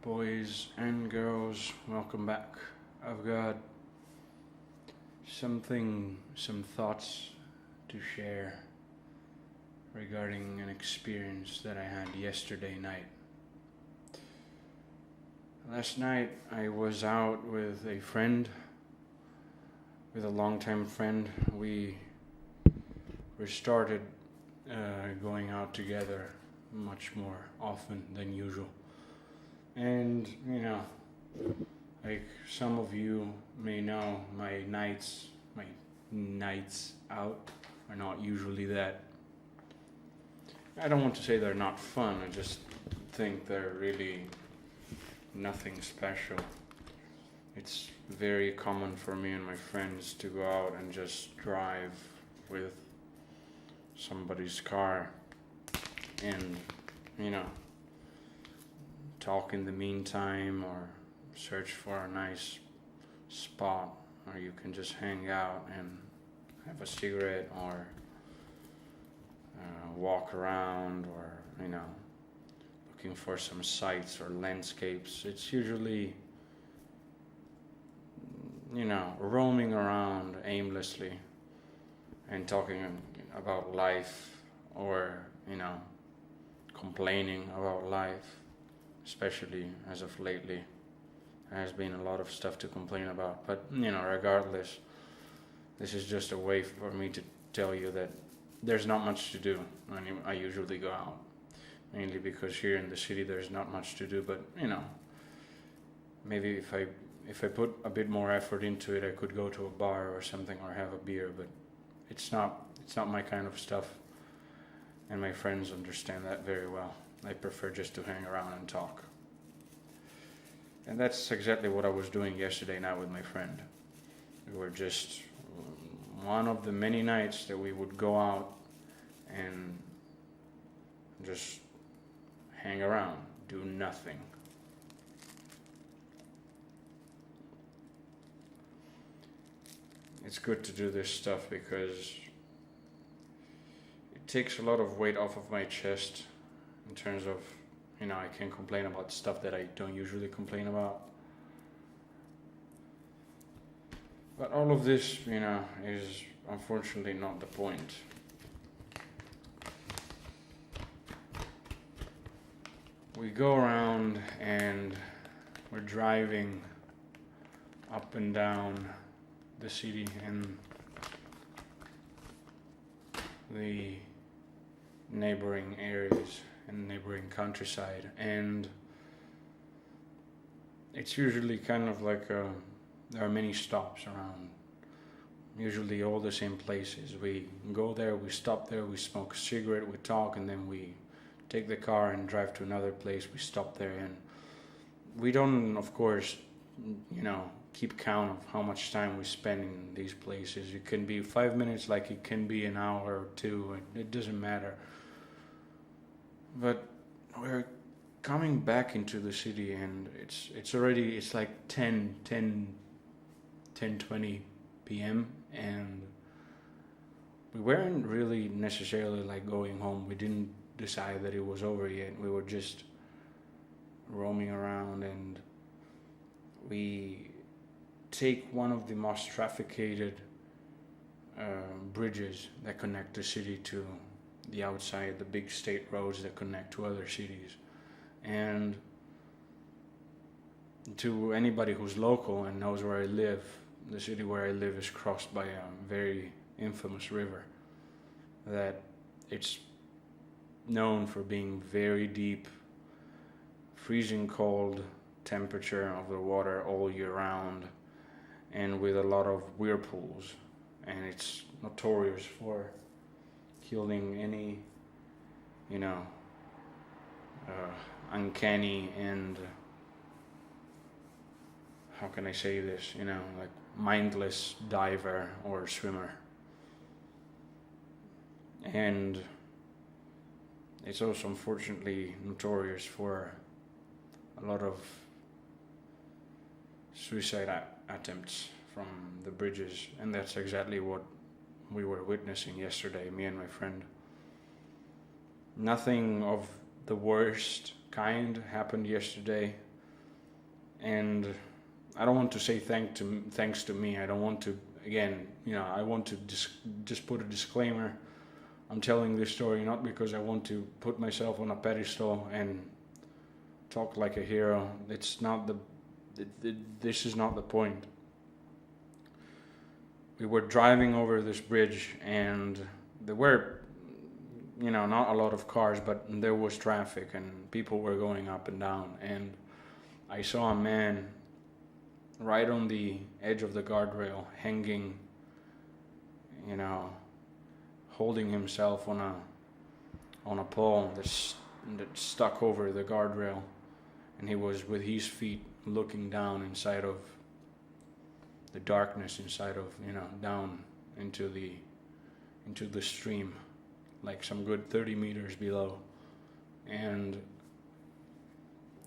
Boys and girls, welcome back. I've got some thoughts to share regarding an experience that I had yesterday night. Last night I was out with a friend, with a longtime friend. We restarted going out together much more often than usual. And like some of you may know, my nights out are not usually that. I don't want to say they're not fun. I just think they're really nothing special. It's very common for me and my friends to go out and just drive with somebody's car and talk in the meantime, or search for a nice spot where you can just hang out and have a cigarette, or walk around, or looking for some sights or landscapes. It's usually roaming around aimlessly and talking about life, or complaining about life, especially as of lately. There has been a lot of stuff to complain about, but regardless, this is just a way for me to tell you that there's not much to do when I usually go out, mainly because here in the city there's not much to do. But maybe if I put a bit more effort into it, I could go to a bar or something, or have a beer. But it's not my kind of stuff, and my friends understand that very well. I prefer just to hang around and talk. And that's exactly what I was doing yesterday night with my friend. We were just one of the many nights that we would go out and just hang around, do nothing. It's good to do this stuff because it takes a lot of weight off of my chest, in terms of, I can complain about stuff that I don't usually complain about. But all of this, is unfortunately not the point. We go around and we're driving up and down the city and the neighboring areas and neighboring countryside, and it's usually kind of like there are many stops around, usually all the same places. We go there, we stop there, we smoke a cigarette, we talk, and then we take the car and drive to another place. We stop there, and we don't, of course, keep count of how much time we spend in these places. It can be 5 minutes, like it can be an hour or two. It doesn't matter. But we're coming back into the city, and it's like 10:20 p.m. and we weren't really necessarily like going home. We didn't decide that it was over yet. We were just roaming around, and we take one of the most trafficked bridges that connect the city to the outside, the big state roads that connect to other cities. And to anybody who's local and knows where I live, the city where I live is crossed by a very infamous river that it's known for being very deep, freezing cold temperature of the water all year round, and with a lot of whirlpools, and it's notorious for killing any uncanny and, how can I say this, like mindless diver or swimmer. And it's also unfortunately notorious for a lot of suicide attempts from the bridges, and that's exactly what we were witnessing yesterday, me and my friend. Nothing of the worst kind happened yesterday. And I don't want to say thanks to me. I don't want to, again, I want to just put a disclaimer. I'm telling this story not because I want to put myself on a pedestal and talk like a hero. It's not this is not the point. We were driving over this bridge, and there were, not a lot of cars, but there was traffic and people were going up and down. And I saw a man right on the edge of the guardrail, hanging, holding himself on a pole that stuck over the guardrail, and he was with his feet looking down inside of the darkness, inside of down into the stream, like some good 30 meters below. And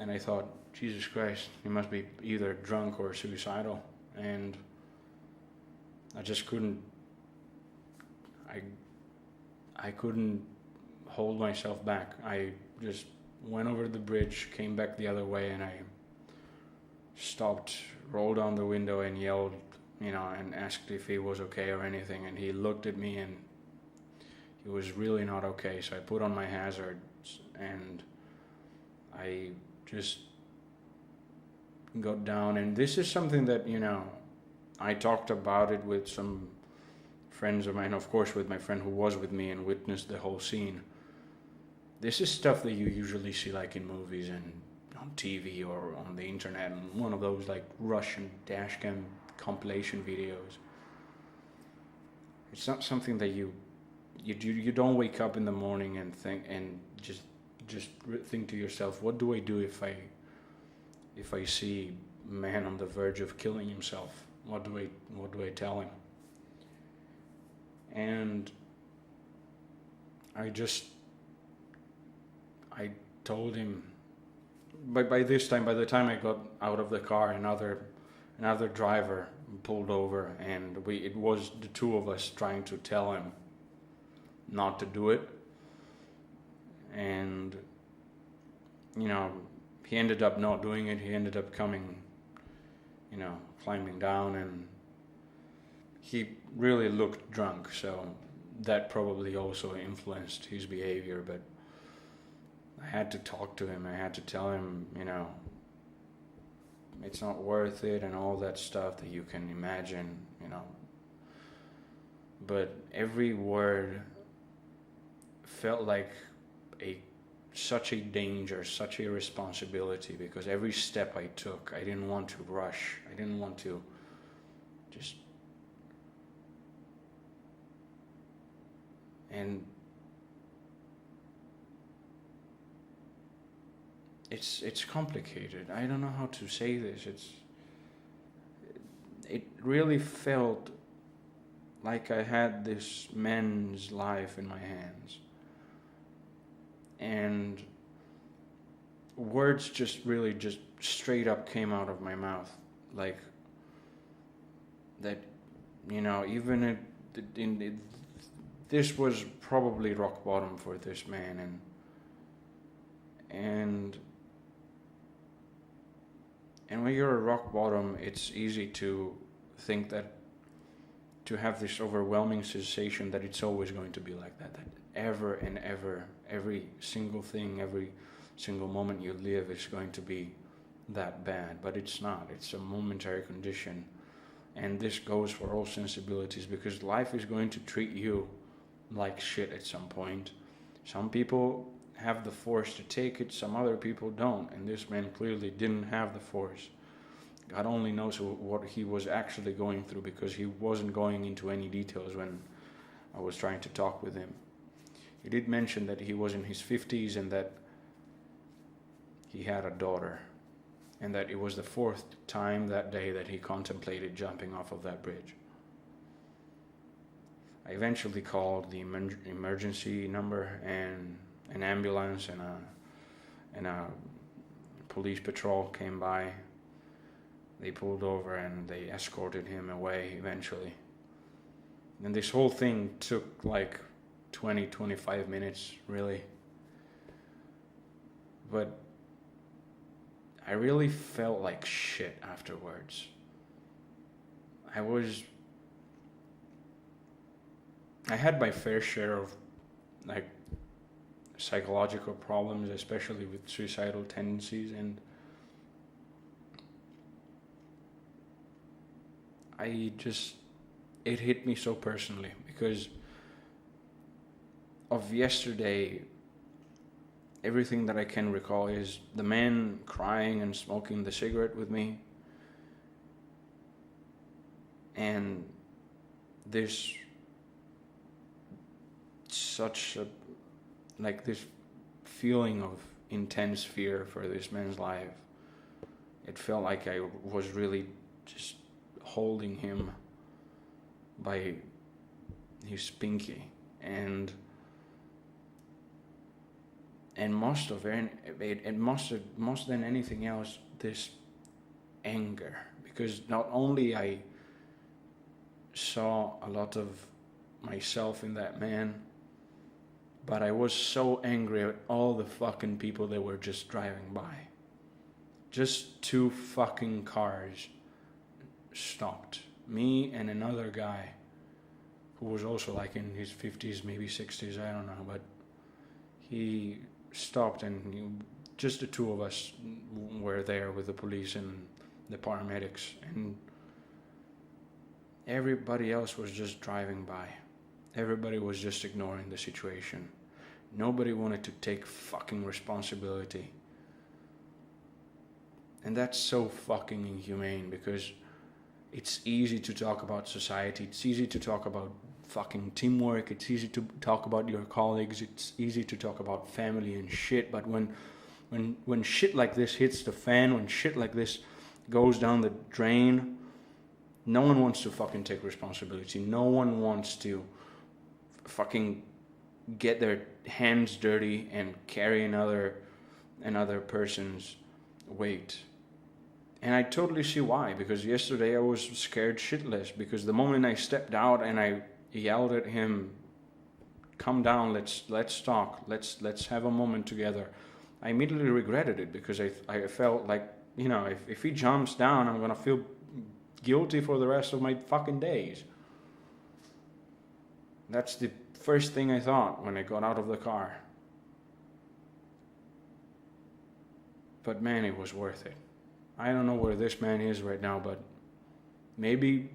I thought, Jesus Christ, he must be either drunk or suicidal. And I just couldn't I couldn't hold myself back. I just went over the bridge, came back the other way, and I stopped, rolled down the window and yelled, and asked if he was okay or anything. And he looked at me and he was really not okay. So I put on my hazards and I just got down. And this is something that, I talked about it with some friends of mine, of course with my friend who was with me and witnessed the whole scene. This is stuff that you usually see like in movies and on TV or on the internet, and one of those like Russian dashcam compilation videos. It's not something that you don't wake up in the morning and think and just think to yourself, what do I do if I see a man on the verge of killing himself? What do I tell him? And I told him, by this time, by the time I got out of the car, another driver pulled over, and it was the two of us trying to tell him not to do it. And he ended up not doing it. He ended up coming, climbing down, and he really looked drunk, so that probably also influenced his behavior. But I had to talk to him. I had to tell him, it's not worth it and all that stuff that you can imagine, But every word felt like such a danger, such a responsibility, because every step I took, I didn't want to rush. I didn't want to just... And it's complicated. I don't know how to say this. It really felt like I had this man's life in my hands. And words just straight up came out of my mouth. Like that, even this was probably rock bottom for this man. And when you're at rock bottom, it's easy to think that, to have this overwhelming sensation that it's always going to be like that ever and ever, every single thing, every single moment you live is going to be that bad. But it's not. It's a momentary condition. And this goes for all sensibilities, because life is going to treat you like shit at some point. Some people have the force to take it, some other people don't, and this man clearly didn't have the force. God only knows what he was actually going through, because he wasn't going into any details when I was trying to talk with him. He did mention that he was in his 50s and that he had a daughter, and that it was the fourth time that day that he contemplated jumping off of that bridge. I eventually called the emergency number, and an ambulance and a police patrol came by. They pulled over and they escorted him away eventually. And this whole thing took like 20-25 minutes, really. But I really felt like shit afterwards. I had my fair share of like psychological problems, especially with suicidal tendencies, and it hit me so personally because of yesterday. Everything that I can recall is the man crying and smoking the cigarette with me, and this such a like this feeling of intense fear for this man's life. It felt like I was really just holding him by his pinky, and most than anything else, this anger, because not only I saw a lot of myself in that man, but I was so angry at all the fucking people that were just driving by. Just 2 fucking cars stopped. Me and another guy who was also like in his 50s, maybe 60s, I don't know, but he stopped, and just the 2 of us were there with the police and the paramedics, and everybody else was just driving by. Everybody was just ignoring the situation. Nobody wanted to take fucking responsibility. And that's so fucking inhumane, because it's easy to talk about society, it's easy to talk about fucking teamwork, it's easy to talk about your colleagues, it's easy to talk about family and shit, but when shit like this hits the fan, when shit like this goes down the drain, no one wants to fucking take responsibility. No one wants to fucking get their hands dirty and carry another person's weight. And I totally see why, because yesterday I was scared shitless, because the moment I stepped out and I yelled at him, "Come down, let's talk, let's have a moment together," I immediately regretted it, because I felt like, you know, if he jumps down, I'm gonna feel guilty for the rest of my fucking days. That's the first thing I thought when I got out of the car. But man, it was worth it. I don't know where this man is right now, but maybe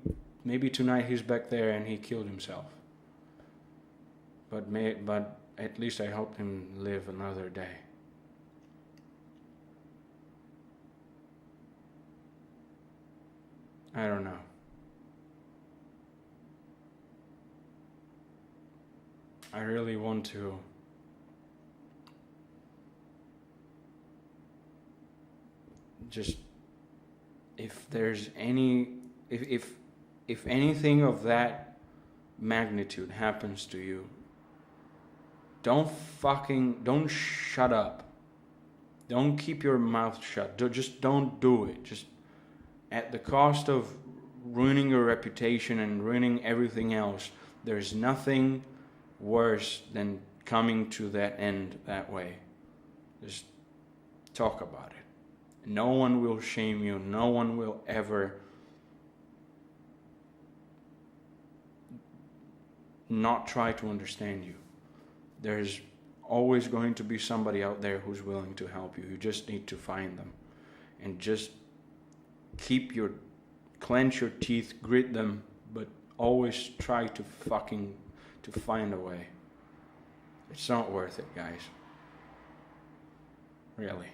tonight he's back there and he killed himself. But at least I helped him live another day. I don't know. I really want to just, if there's any, if anything of that magnitude happens to you, don't shut up. Don't keep your mouth shut. Just don't do it. Just at the cost of ruining your reputation and ruining everything else. There's nothing worse than coming to that end that way. Just talk about it. No one will shame you. No one will ever not try to understand you. There's always going to be somebody out there who's willing to help you. You just need to find them. And just clench your teeth, grit them, but always try to find a way. It's not worth it, guys. Really.